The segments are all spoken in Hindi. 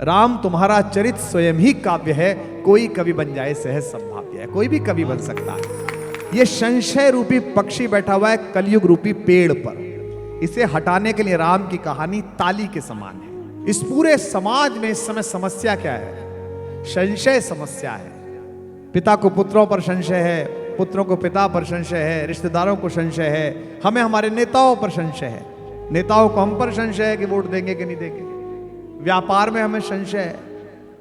राम तुम्हारा चरित स्वयं ही काव्य है, कोई कवि बन जाए सहज संभाव्य है। कोई भी कवि बन सकता है। ये संशय रूपी पक्षी बैठा हुआ है कलयुग रूपी पेड़ पर, इसे हटाने के लिए राम की कहानी ताली के समान है। इस पूरे समाज में इस समय समस्या क्या है? संशय समस्या है। पिता को पुत्रों पर संशय है, पुत्रों को पिता पर संशय है, रिश्तेदारों को संशय है, हमें हमारे नेताओं पर संशय है, नेताओं को हम पर संशय है कि वोट देंगे कि नहीं देंगे, व्यापार में हमें संशय है,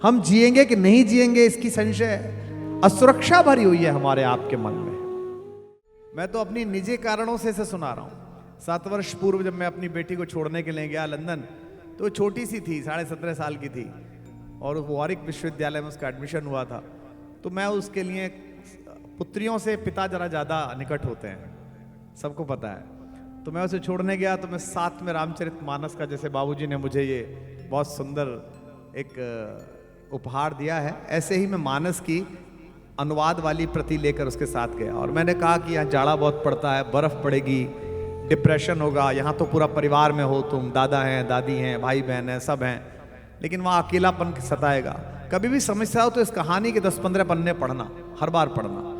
हम जिएंगे कि नहीं जिएंगे इसकी संशय है। असुरक्षा भरी हुई है हमारे आपके मन में। मैं तो अपनी निजी कारणों से इसे सुना रहा हूं। 7 वर्ष पूर्व जब मैं अपनी बेटी को छोड़ने के लिए गया लंदन, तो छोटी सी थी, 17.5 साल की थी, और वॉरिक विश्वविद्यालय में उसका एडमिशन हुआ था। तो मैं उसके लिए, पुत्रियों से पिता जरा ज़्यादा निकट होते हैं, सबको पता है, तो मैं उसे छोड़ने गया। तो मैं साथ में रामचरितमानस का, जैसे बाबूजी ने मुझे ये बहुत सुंदर एक उपहार दिया है, ऐसे ही मैं मानस की अनुवाद वाली प्रति लेकर उसके साथ गया। और मैंने कहा कि यहाँ जाड़ा बहुत पड़ता है, बर्फ़ पड़ेगी, डिप्रेशन होगा, यहाँ तो पूरा परिवार में हो तुम, दादा हैं, दादी हैं, भाई बहन हैं, सब हैं, लेकिन वहाँ अकेलापन सताएगा। कभी भी समस्या हो तो इस कहानी के 10-15 पन्ने पढ़ना, हर बार पढ़ना।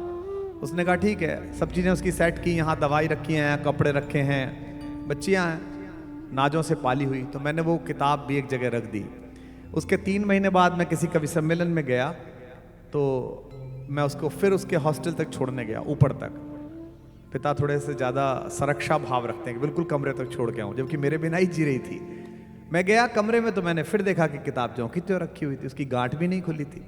उसने कहा ठीक है। सब चीज़ें उसकी सेट की, यहाँ दवाई रखी हैं, कपड़े रखे हैं, बच्चियाँ हैं, नाजों से पाली हुई। तो मैंने वो किताब भी एक जगह रख दी। उसके 3 महीने बाद मैं किसी कवि सम्मेलन में गया, तो मैं उसको फिर उसके हॉस्टल तक छोड़ने गया, ऊपर तक। पिता थोड़े से ज़्यादा सुरक्षा भाव रखते हैं कि बिल्कुल कमरे तक छोड़ के आऊँ, जबकि मेरे बिना ही जी रही थी। मैं गया कमरे में, तो मैंने फिर देखा कि किताब जो की त्यों रखी हुई थी, उसकी गांठ भी नहीं खुली थी।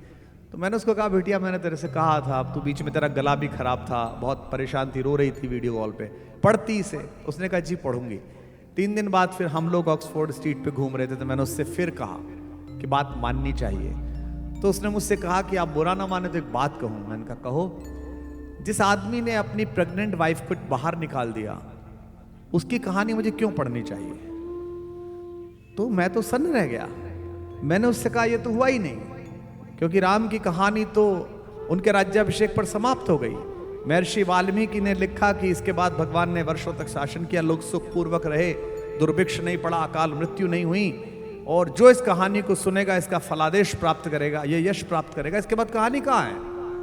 तो मैंने उसको कहा, बेटिया मैंने तेरे से कहा था, अब तू बीच में, तेरा गला भी खराब था, बहुत परेशान थी, रो रही थी वीडियो कॉल पे, पढ़ती इसे। उसने कहा जी पढ़ूंगी। 3 दिन बाद फिर हम लोग ऑक्सफोर्ड स्ट्रीट पे घूम रहे थे, तो मैंने उससे फिर कहा कि बात माननी चाहिए। तो उसने मुझसे कहा कि आप बुरा ना माने तो एक बात कहूँ। मैंने कहा कहो। जिस आदमी ने अपनी प्रेग्नेंट वाइफ को बाहर निकाल दिया, उसकी कहानी मुझे क्यों पढ़नी चाहिए? तो मैं तो सन्न रह गया। मैंने उससे कहा, ये तो हुआ ही नहीं, क्योंकि राम की कहानी तो उनके राज्याभिषेक पर समाप्त हो गई। महर्षि वाल्मीकि ने लिखा कि इसके बाद भगवान ने वर्षों तक शासन किया, लोग सुखपूर्वक रहे, दुर्भिक्ष नहीं पड़ा, अकाल मृत्यु नहीं हुई, और जो इस कहानी को सुनेगा इसका फलादेश प्राप्त करेगा, ये यश प्राप्त करेगा। इसके बाद कहानी कहाँ है?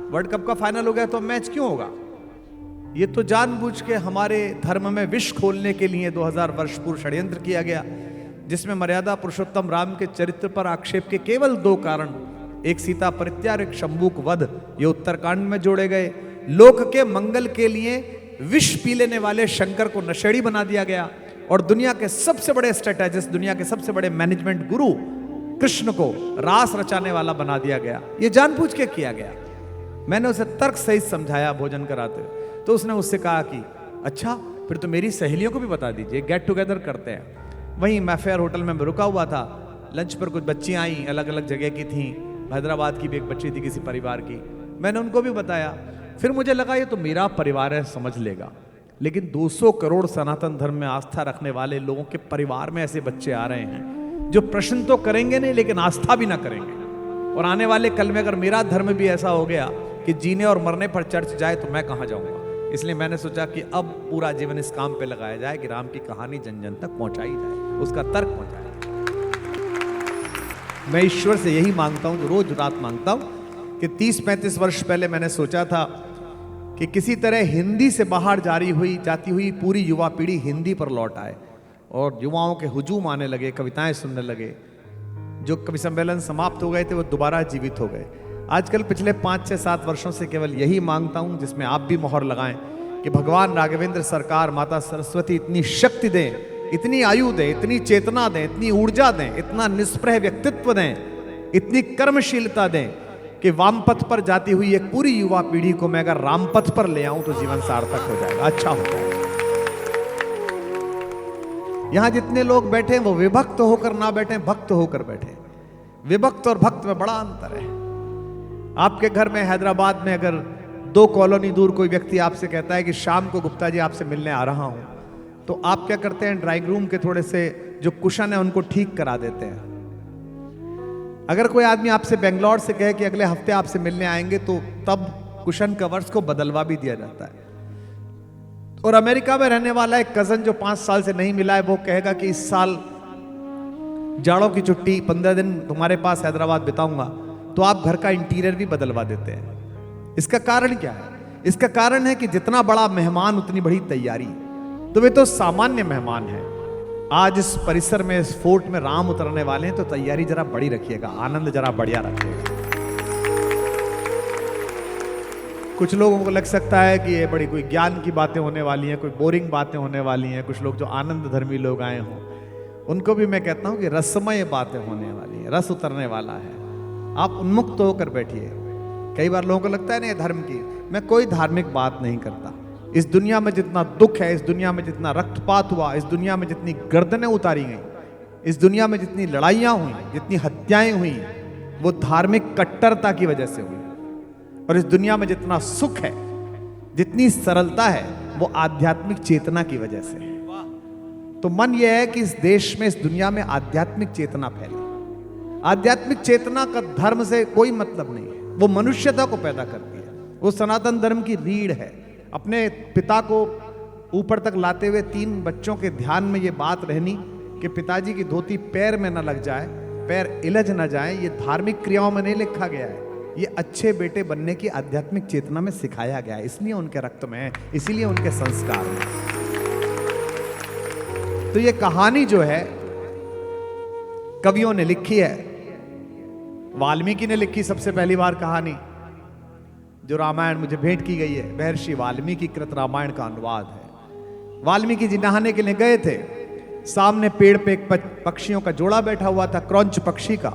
वर्ल्ड कप का फाइनल हो गया तो मैच क्यों होगा? ये तो जानबूझ के हमारे धर्म में विष खोलने के लिए 2000 वर्ष पूर्व षड्यंत्र किया गया, जिसमें मर्यादा पुरुषोत्तम राम के चरित्र पर आक्षेप के केवल 2 कारण, एक सीता परित्याग, एक शंभूक वध, ये उत्तरकांड में जोड़े गए। लोक के मंगल के लिए विष पी लेने वाले शंकर को नशेड़ी बना दिया गया, और दुनिया के सबसे बड़े स्ट्रेटेजिस्ट, दुनिया के सबसे बड़े मैनेजमेंट गुरु कृष्ण को रास रचाने वाला बना दिया गया। ये जानबूझ के किया गया। मैंने उसे तर्क सहित समझाया भोजन कराते हुए, तो उसने उससे कहा कि अच्छा फिर तो मेरी सहेलियों को भी बता दीजिए, गेट टुगेदर करते हैं। वहीं मैफेयर होटल में रुका हुआ था, लंच पर कुछ बच्चियां आई, अलग अलग जगह की थीं, हैदराबाद की भी एक बच्ची थी किसी परिवार की, मैंने उनको भी बताया। फिर मुझे लगा ये तो मेरा परिवार है, समझ लेगा, लेकिन 200 करोड़ सनातन धर्म में आस्था रखने वाले लोगों के परिवार में ऐसे बच्चे आ रहे हैं जो प्रश्न तो करेंगे नहीं, लेकिन आस्था भी ना करेंगे। और आने वाले कल में अगर मेरा धर्म भी ऐसा हो गया कि जीने और मरने पर चर्च जाए तो मैं कहाँ जाऊंगा? इसलिए मैंने सोचा कि अब पूरा जीवन इस काम पे लगाया जाए कि राम की कहानी जन जन तक पहुंचाई जाए, उसका तर्क पहुंचाया। मैं ईश्वर से यही मांगता हूं, जो रोज रात मांगता हूं, कि 30-35 वर्ष पहले मैंने सोचा था कि किसी तरह हिंदी से बाहर जाती हुई पूरी युवा पीढ़ी हिंदी पर लौट आए, और युवाओं के हुजूम आने लगे, कविताएं सुनने लगे, जो कवि सम्मेलन समाप्त हो गए थे वो दोबारा जीवित हो गए। आजकल पिछले 5-6-7 वर्षों से केवल यही मांगता हूं, जिसमें आप भी मोहर लगाएं, कि भगवान राघवेंद्र सरकार, माता सरस्वती इतनी शक्ति दें, इतनी आयु दें, इतनी चेतना दें, इतनी ऊर्जा दें, इतना निष्प्रह व्यक्तित्व दें, इतनी कर्मशीलता दें कि वामपथ पर जाती हुई एक पूरी युवा पीढ़ी को मैं अगर रामपथ पर ले आऊं तो जीवन सार्थक हो जाएगा, अच्छा हो जाएगा। यहां जितने लोग बैठे हैं वो विभक्त होकर ना बैठे, भक्त होकर बैठे। विभक्त और भक्त में बड़ा अंतर है। आपके घर में हैदराबाद में अगर 2 कॉलोनी दूर कोई व्यक्ति आपसे कहता है कि शाम को गुप्ता जी आपसे मिलने आ रहा हूं, तो आप क्या करते हैं? ड्राइंग रूम के थोड़े से जो कुशन है उनको ठीक करा देते हैं। अगर कोई आदमी आपसे बेंगलोर से कहे कि अगले हफ्ते आपसे मिलने आएंगे, तो तब कुशन कवर्स को बदलवा भी दिया जाता है। और अमेरिका में रहने वाला एक कजन जो 5 साल से नहीं मिला है, वो कहेगा कि इस साल जाड़ों की छुट्टी 15 दिन तुम्हारे पास हैदराबाद बिताऊंगा, तो आप घर का इंटीरियर भी बदलवा देते हैं। इसका कारण क्या है? इसका कारण है कि जितना बड़ा मेहमान उतनी बड़ी तैयारी। तो वे तो सामान्य मेहमान हैं। आज इस परिसर में, इस फोर्ट में राम उतरने वाले हैं, तो तैयारी जरा बड़ी रखिएगा, आनंद जरा बढ़िया रखिएगा। कुछ लोगों को लग सकता है कि ये बड़ी कोई ज्ञान की बातें होने वाली हैं, कोई बोरिंग बातें होने वाली हैं। कुछ लोग जो आनंद धर्मी लोग आए हों, उनको भी मैं कहता हूं कि रसमय बातें होने वाली है, रस उतरने वाला है। आप उन्मुक्त होकर बैठिए। कई बार लोगों को लगता है ना धर्म की, मैं कोई धार्मिक बात नहीं करता। इस दुनिया में जितना दुख है, इस दुनिया में जितना रक्तपात हुआ, इस दुनिया में जितनी गर्दनें उतारी गई, इस दुनिया में जितनी लड़ाइयां हुई, जितनी हत्याएं हुई, वो धार्मिक कट्टरता की वजह से हुई। और इस दुनिया में जितना सुख है, जितनी सरलता है, वो आध्यात्मिक चेतना की वजह से है। तो मन यह है कि इस देश में, इस दुनिया में आध्यात्मिक चेतना फैले। आध्यात्मिक चेतना का धर्म से कोई मतलब नहीं है, वो मनुष्यता को पैदा करती है। वो सनातन धर्म की रीढ़ है। अपने पिता को ऊपर तक लाते हुए 3 बच्चों के ध्यान में ये बात रहनी कि पिताजी की धोती पैर में न लग जाए, पैर इलझ न जाए, ये धार्मिक क्रियाओं में नहीं लिखा गया है। ये अच्छे बेटे बनने की आध्यात्मिक चेतना में सिखाया गया है, इसलिए उनके रक्त में है, इसीलिए उनके संस्कार में। तो ये कहानी जो है कवियों ने लिखी है। वाल्मीकि ने लिखी सबसे पहली बार कहानी, जो रामायण मुझे भेंट की गई है, महर्षि वाल्मीकि कृत रामायण का अनुवाद है। वाल्मीकि जी नहाने के लिए गए थे, सामने पेड़ पे एक पक्षियों का जोड़ा बैठा हुआ था, क्रौंच पक्षी का।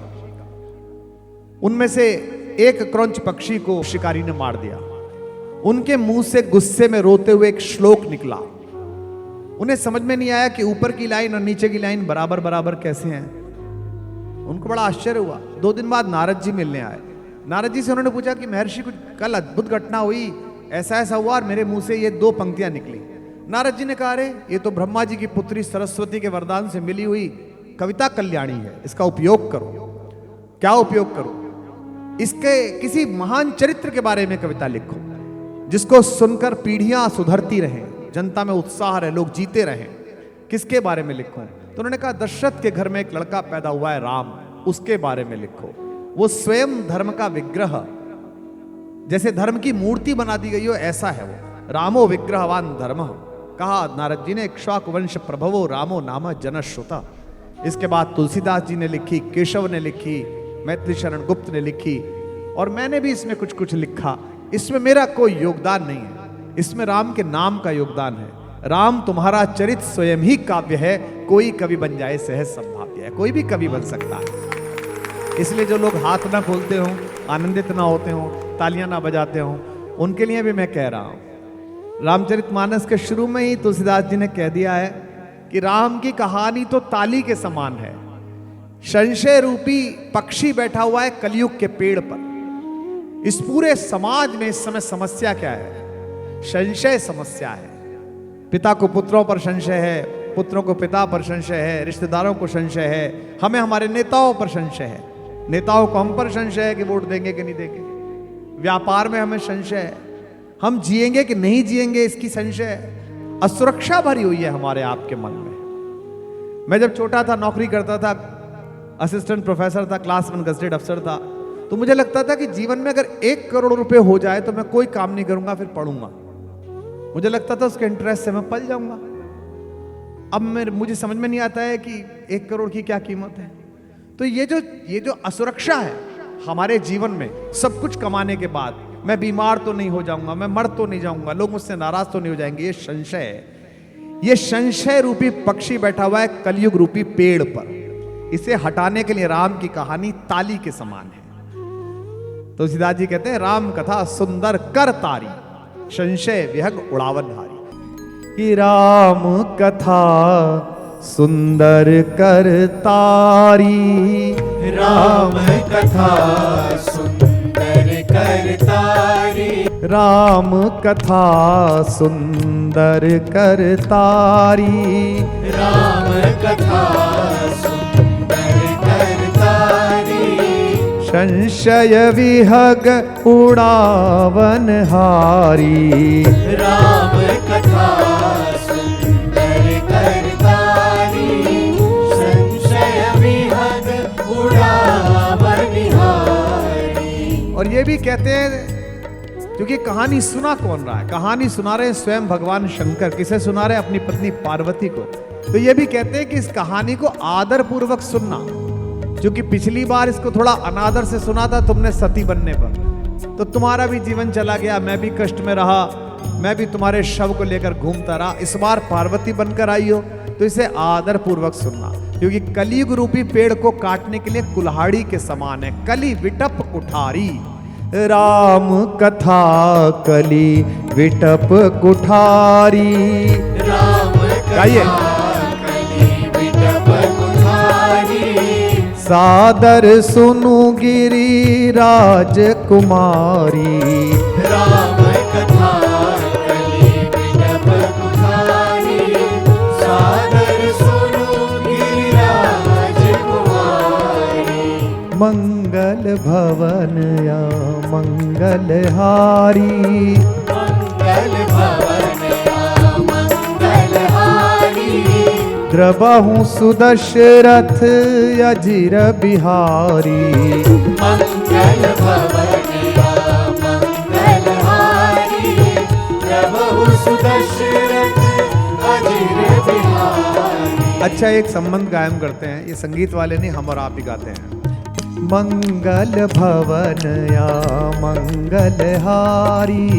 उनमें से एक क्रौंच पक्षी को शिकारी ने मार दिया। उनके मुंह से गुस्से में रोते हुए एक श्लोक निकला। उन्हें समझ में नहीं आया कि ऊपर की लाइन और नीचे की लाइन बराबर बराबर कैसे हैं। उनको बड़ा आश्चर्य हुआ। 2 दिन बाद नारद जी मिलने आए। नारद जी से उन्होंने पूछा कि महर्षि कुछ कल अद्भुत घटना हुई, ऐसा ऐसा हुआ और मेरे मुंह से ये 2 पंक्तियां निकली। नारद जी ने कहा, अरे ये तो ब्रह्मा जी की पुत्री सरस्वती के वरदान से मिली हुई कविता कल्याणी है, इसका उपयोग करो। क्या उपयोग करो? इसके किसी महान चरित्र के बारे में कविता लिखो, जिसको सुनकर पीढ़ियां सुधरती रहें, जनता में उत्साह रहे, लोग जीते रहें। किसके बारे में लिखूं? तो उन्होंने कहा, दशरथ के घर में एक लड़का पैदा हुआ है राम, उसके बारे में लिखो। वो स्वयं धर्म का विग्रह, जैसे धर्म की मूर्ति बना दी गई हो, ऐसा है वो। रामो विग्रहवान धर्म, कहा नारद जी ने। इक्ष्वाकु वंश प्रभवो रामो नाम जनश्रुता। इसके बाद तुलसीदास जी ने लिखी, केशव ने लिखी, मैथिली शरण गुप्त ने लिखी, और मैंने भी इसमें कुछ कुछ लिखा। इसमें मेरा कोई योगदान नहीं है, इसमें राम के नाम का योगदान है। राम तुम्हारा चरित स्वयं ही काव्य है, कोई कवि बन जाए सहज संभाव्य है। कोई भी कवि बन सकता है। इसलिए जो लोग हाथ ना खोलते हों, आनंदित ना होते हों, तालियां ना बजाते हों, उनके लिए भी मैं कह रहा हूं। रामचरितमानस के शुरू में ही तुलसीदास जी ने कह दिया है कि राम की कहानी तो ताली के समान है। संशय रूपी पक्षी बैठा हुआ है कलयुग के पेड़ पर। इस पूरे समाज में इस समय समस्या क्या है? संशय समस्या है। पिता को पुत्रों पर संशय है, पुत्रों को पिता पर संशय है, रिश्तेदारों को संशय है, हमें हमारे नेताओं पर संशय है, नेताओं को हम पर संशय है कि वोट देंगे कि नहीं देंगे। व्यापार में हमें संशय है, हम जिएंगे कि नहीं जिएंगे इसकी संशय है। असुरक्षा भरी हुई है हमारे आपके मन में। मैं जब छोटा था, नौकरी करता था, असिस्टेंट प्रोफेसर था, क्लास 1 गजेटेड अफसर था, तो मुझे लगता था कि जीवन में अगर 1 करोड़ रुपए हो जाए तो मैं कोई काम नहीं करूंगा, फिर पढ़ूंगा। मुझे लगता था उसके इंटरेस्ट से मैं पल जाऊंगा। अब मुझे समझ में नहीं आता है कि 1 करोड़ की क्या कीमत है। तो ये जो असुरक्षा है हमारे जीवन में, सब कुछ कमाने के बाद मैं बीमार तो नहीं हो जाऊंगा, मैं मर तो नहीं जाऊंगा, लोग मुझसे नाराज तो नहीं हो जाएंगे, ये संशय है। ये संशय रूपी पक्षी बैठा हुआ है कलयुग रूपी पेड़ पर। इसे हटाने के लिए राम की कहानी ताली के समान है। तो तुलसीदास जी कहते हैं, राम कथा सुंदर कर तारी, संशय विहग उड़ावन हारी। कि राम कथा सुंदर कर तारी, राम कथा सुंदर कर तारी, राम कथा सुंदर कर तारी, राम कथा सुंदर कर तारी, संशय विहग उड़ावन हारी। राम कथा सुंदर कर तारी, संशय विहग ये भी कहते हैं, क्योंकि कहानी सुना कौन रहा है, कहानी सुना रहे हैं स्वयं भगवान शंकर। किसे सुना रहे हैं? अपनी पत्नी पार्वती को। तो ये भी कहते हैं कि इस कहानी को आदर पूर्वक सुनना, क्योंकि पिछली बार इसको थोड़ा अनादर से सुना था तुमने सती बनने पर, तो तुम्हारा भी जीवन चला गया, मैं भी कष्ट में रहा, मैं भी तुम्हारे शव को लेकर घूमता रहा। इस बार पार्वती बनकर आई हो तो इसे आदर पूर्वक सुनना, क्योंकि कलयुग रूपी पेड़ को काटने के लिए कुल्हाड़ी के समान है। कली विटप कुठारी, राम कथा कली विटप कुठारी। राम गाइए। कथा कली विटप कुठारी, सादर सुनु गिरी राजकुमारी। राम कथा कली विटप कुठारी, सादर सुनो गिरिराज कुमारी। मंगल भवन या मंगल हारी, मंगल भवन या मंगल हारी, द्रबहु सुदशरथ अजिर बिहारी। मंगल भवन या मंगल हारी, प्रभु सुदशरथ अजिर बिहारी। अच्छा, एक संबंध कायम करते हैं, ये संगीत वाले नहीं, हम और आप ही गाते हैं। मंगल भवन या मंगल हारी,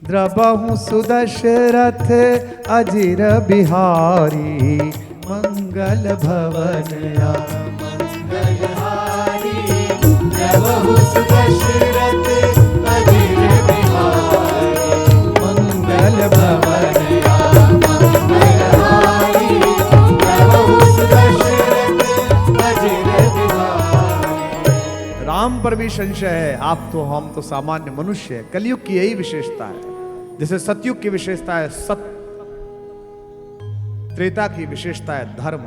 द्रबहु सुदशरथ अजिर बिहारी। मंगल भवन या मंगल हारी, प्रभु सुदशरथ अजिर बिहारी। मंगल भवन या मंगल हारी, प्रभु सुदशरथ अजिर बिहारी। राम पर भी संशय है, आप तो हम तो सामान्य मनुष्य है। कलयुग की यही विशेषता है, जैसे सतयुग की विशेषता है सत्य, त्रेता की विशेषता है धर्म,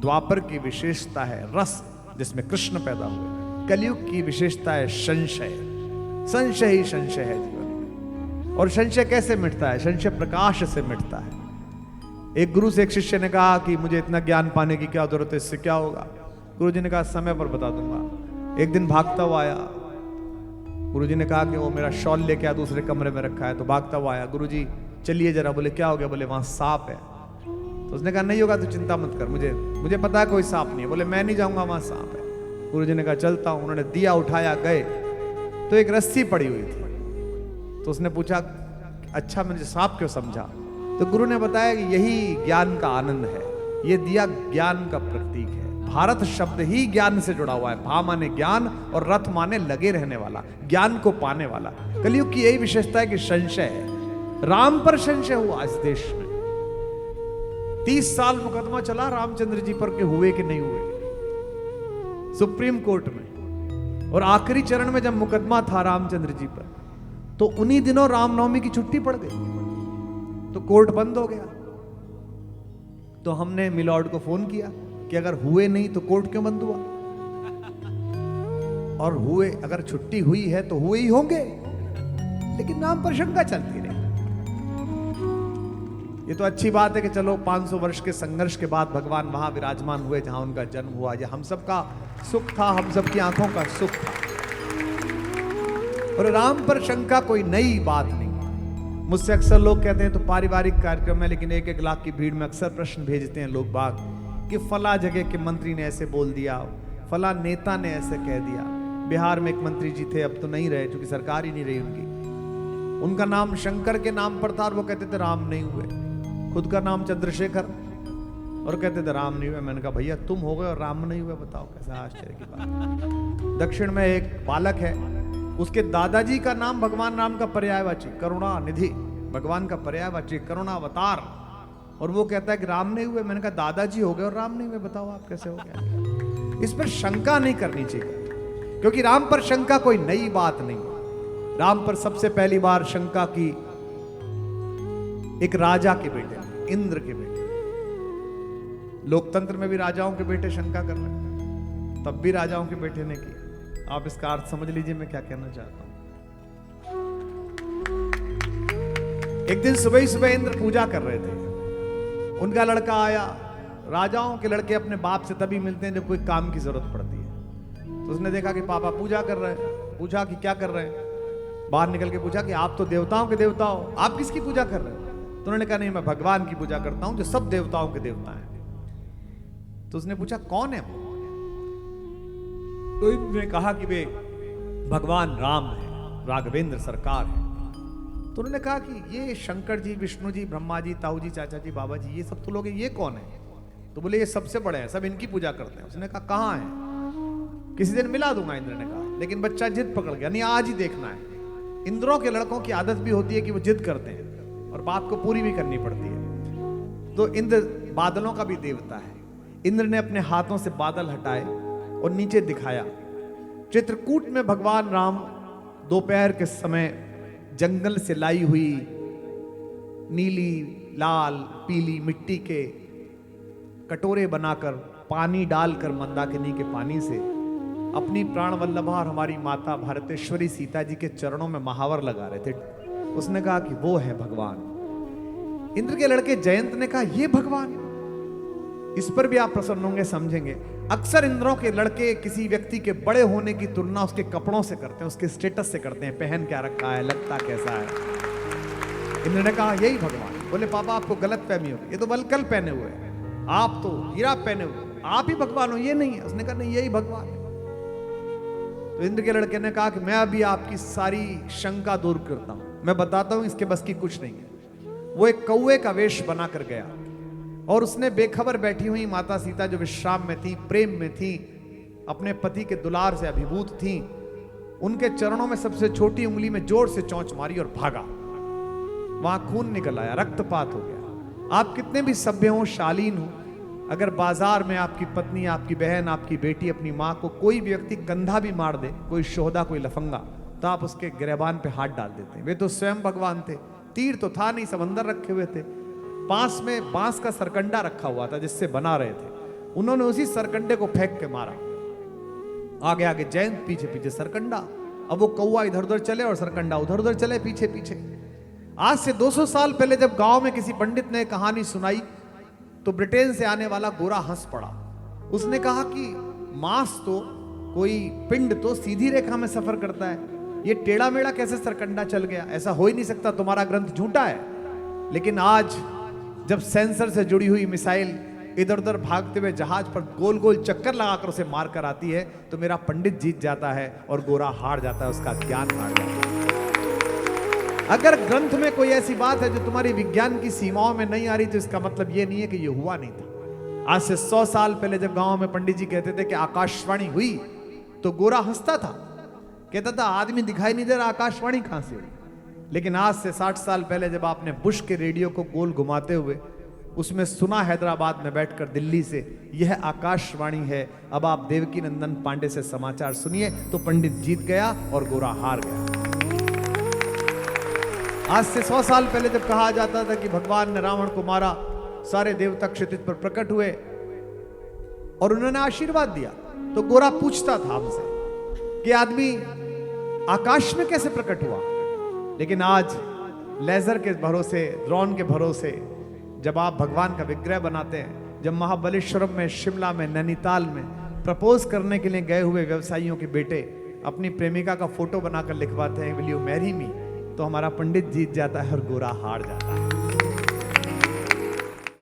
द्वापर की विशेषता है रस जिसमें कृष्ण पैदा हुए, कलयुग की विशेषता है संशय। संशय ही संशय है जीवन में। और संशय कैसे मिटता है? संशय प्रकाश से मिटता है। एक गुरु से एक शिष्य ने कहा कि मुझे इतना ज्ञान पाने की क्या जरूरत है, इससे क्या होगा? गुरु जी ने कहा समय पर बता दूंगा। एक दिन भागता हुआ आया, गुरुजी ने कहा कि वो मेरा शॉल लेके आ, दूसरे कमरे में रखा है। तो भागता हुआ आया, गुरुजी चलिए जरा। बोले क्या हो गया? बोले वहां सांप है। तो उसने कहा नहीं होगा तो चिंता मत कर, मुझे पता है कोई सांप नहीं है। बोले मैं नहीं जाऊंगा, वहां सांप है। गुरुजी ने कहा चलता हूं। उन्होंने दिया उठाया, गए तो एक रस्सी पड़ी हुई थी। तो उसने पूछा अच्छा मुझे सांप क्यों समझा? तो गुरु ने बताया कि यही ज्ञान का आनंद है, ये दिया ज्ञान का प्रतीक है। भारत शब्द ही ज्ञान से जुड़ा हुआ है। भा माने ज्ञान और रथ माने लगे रहने वाला, ज्ञान को पाने वाला। कलयुग की यही विशेषता है कि संशय है। राम पर संशय हुआ इस देश में। 30 साल मुकदमा चला रामचंद्र जी पर के हुए कि नहीं हुए, सुप्रीम कोर्ट में। और आखिरी चरण में जब मुकदमा था रामचंद्र जी पर, तो उन्हीं दिनों रामनवमी की छुट्टी पड़ गई, तो कोर्ट बंद हो गया। तो हमने मिलॉर्ड को फोन किया कि अगर हुए नहीं तो कोर्ट क्यों बंद हुआ, और हुए अगर छुट्टी हुई है तो हुए ही होंगे। लेकिन नाम पर शंका चलती रही। ये तो अच्छी बात है कि चलो 500 वर्ष के संघर्ष के बाद भगवान वहां विराजमान हुए जहां उनका जन्म हुआ। ये हम सबका सुख था, हम सबकी आंखों का सुख था। और राम पर शंका कोई नई बात नहीं। मुझसे अक्सर लोग कहते हैं तो पारिवारिक कार्यक्रम है, लेकिन 1-1 लाख की भीड़ में अक्सर प्रश्न भेजते हैं लोग बाग कि फला जगह के मंत्री ने ऐसे बोल दिया, फला नेता ने ऐसे कह दिया। बिहार में एक मंत्री जी थे, अब तो नहीं रहे क्योंकि सरकार ही नहीं रही उनकी। उनका नाम शंकर के नाम पर था और वो कहते थे राम नहीं हुए। खुद का नाम चंद्रशेखर और कहते थे राम नहीं हुए। मैंने कहा भैया तुम हो गए और राम नहीं हुए, बताओ कैसा आश्चर्य की बात। दक्षिण में एक बालक है, उसके दादाजी का नाम भगवान राम का पर्यायवाची करुणा निधि, भगवान का पर्यायवाची करुणावतार, और वो कहता है कि राम नहीं हुए। मैंने कहा दादाजी हो गए और राम नहीं हुए, बताओ आप कैसे हो गया। इस पर शंका नहीं करनी चाहिए, क्योंकि राम पर शंका कोई नई बात नहीं। राम पर सबसे पहली बार शंका की एक राजा के बेटे ने, इंद्र के बेटे। लोकतंत्र में भी राजाओं के बेटे शंका कर रहे हैं, तब भी राजाओं के बेटे ने की। आप इसका अर्थ समझ लीजिए मैं क्या कहना चाहता हूं। एक दिन सुबह ही सुबह इंद्र पूजा कर रहे थे, उनका लड़का आया, राजाओं के लड़के अपने बाप से तभी मिलते हैं जब कोई काम की जरूरत पड़ती है। तो उसने देखा कि पापा पूजा कर रहे हैं, पूछा कि क्या कर रहे हैं, बाहर निकल के पूछा कि आप तो देवताओं के देवता हो, आप किसकी पूजा कर रहे हो? तो उन्होंने कहा नहीं, मैं भगवान की पूजा करता हूं जो सब देवताओं के देवता हैं। तो उसने पूछा कौन है वो? तो इन्होंने कहा कि वे भगवान राम है, राघवेंद्र सरकार है। तो उन्होंने कहा कि ये शंकर जी, विष्णु जी, ब्रह्मा जी, ताऊ जी, चाचा जी, बाबा जी, ये सब तो लोग हैं, ये कौन है? तो बोले ये सबसे बड़े हैं, सब इनकी पूजा करते हैं। उसने कहा कहाँ है? किसी दिन मिला दूंगा, इंद्र ने कहा। लेकिन बच्चा जिद पकड़ गया, नहीं आज ही देखना है। इंद्रों के लड़कों की आदत भी होती है कि वो जिद करते हैं और बात को पूरी भी करनी पड़ती है। तो इंद्र बादलों का भी देवता है। इंद्र ने अपने हाथों से बादल हटाए और नीचे दिखाया। चित्रकूट में भगवान राम दोपहर के समय जंगल से लाई हुई नीली, लाल, पीली मिट्टी के कटोरे बनाकर पानी डालकर मंदाकिनी के पानी से अपनी प्राण वल्लभा और हमारी माता भारतेश्वरी सीता जी के चरणों में महावर लगा रहे थे। उसने कहा कि वो है भगवान। इंद्र के लड़के जयंत ने कहा ये भगवान? इस पर भी आप प्रसन्न होंगे, समझेंगे। अक्सर इंद्रों के लड़के किसी व्यक्ति के बड़े होने की तुलना उसके कपड़ों से करते हैं, उसके स्टेटस से करते हैं, पहन क्या रखा है, लगता कैसा है। इंद्र ने कहा यही भगवान। बोले पापा आपको गलत फहमी होगी, ये तो वलकल पहने हुए हैं, आप तो हीरा पहने हुए, आप ही भगवान हो, ये नहीं है। उसने कहा नहीं यही भगवान है। तो इंद्र के लड़के ने कहा कि मैं अभी आपकी सारी शंका दूर करता हूं, मैं बताता हूं इसके बस की कुछ नहीं है। वो एक कौवे का वेश बनाकर गया और उसने बेखबर बैठी हुई माता सीता जो विश्राम में थी, प्रेम में थी, अपने पति के दुलार से अभिभूत थी, उनके चरणों में सबसे छोटी उंगली में जोर से चोंच मारी और भागा। वहां खून निकल आया, रक्तपात हो गया। आप कितने भी सभ्य हो, शालीन हो, अगर बाजार में आपकी पत्नी, आपकी बहन, आपकी बेटी, अपनी माँ को कोई व्यक्ति कंधा भी मार दे, कोई शोहदा, कोई लफंगा, तो आप उसके गिरबान पे हाथ डाल देते हैं। वे तो स्वयं भगवान थे, तीर तो था नहीं, सब अंदर रखे हुए थे। पास में बांस का सरकंडा रखा हुआ था जिससे बना रहे थे, उन्होंने उसी सरकंडे को फेंक के मारा। आगे आगे जयंत, पीछे पीछे सरकंडा। अब वो कौवा इधर उधर चले और सरकंडा उधर उधर चले, पीछे पीछे। आज से 200 साल पहले जब गांव में किसी पंडित ने कहानी सुनाई तो ब्रिटेन से आने वाला गोरा हंस पड़ा। उसने कहा कि मांस तो, कोई पिंड तो सीधी रेखा में सफर करता है, ये टेढ़ा मेढ़ा कैसे सरकंडा चल गया? ऐसा हो ही नहीं सकता, तुम्हारा ग्रंथ झूठा है। लेकिन आज जब सेंसर से जुड़ी हुई मिसाइल इधर उधर भागते हुए जहाज पर गोल गोल चक्कर लगाकर उसे मार कर आती है, तो मेरा पंडित जीत जाता है और गोरा हार जाता है, उसका ज्ञान हार जाता है। अगर ग्रंथ में कोई ऐसी बात है जो तुम्हारी विज्ञान की सीमाओं में नहीं आ रही, तो इसका मतलब यह नहीं है कि यह हुआ नहीं था। आज से 100 साल पहले जब गांव में पंडित जी कहते थे कि आकाशवाणी हुई, तो गोरा हंसता था, कहता था आदमी दिखाई नहीं दे रहा, आकाशवाणी कहां से हुई। लेकिन आज से 60 साल पहले जब आपने बुश के रेडियो को गोल घुमाते हुए उसमें सुना हैदराबाद में बैठकर दिल्ली से, यह आकाशवाणी है, अब आप देवकी नंदन पांडे से समाचार सुनिए, तो पंडित जीत गया और गोरा हार गया। आज से 100 साल पहले जब कहा जाता था कि भगवान ने रावण को मारा, सारे देवता क्षितिज पर प्रकट हुए और उन्होंने आशीर्वाद दिया, तो गोरा पूछता था हमसे कि आदमी आकाश में कैसे प्रकट हुआ। लेकिन आज लेजर के भरोसे, ड्रोन के भरोसे जब आप भगवान का विग्रह बनाते हैं, जब महाबलेश्वरम में, शिमला में, नैनीताल में प्रपोज करने के लिए गए हुए व्यवसायियों के बेटे अपनी प्रेमिका का फोटो बनाकर लिखवाते हैं विल यू मैरी मी, तो हमारा पंडित जीत जाता है और गोरा हार जाता है।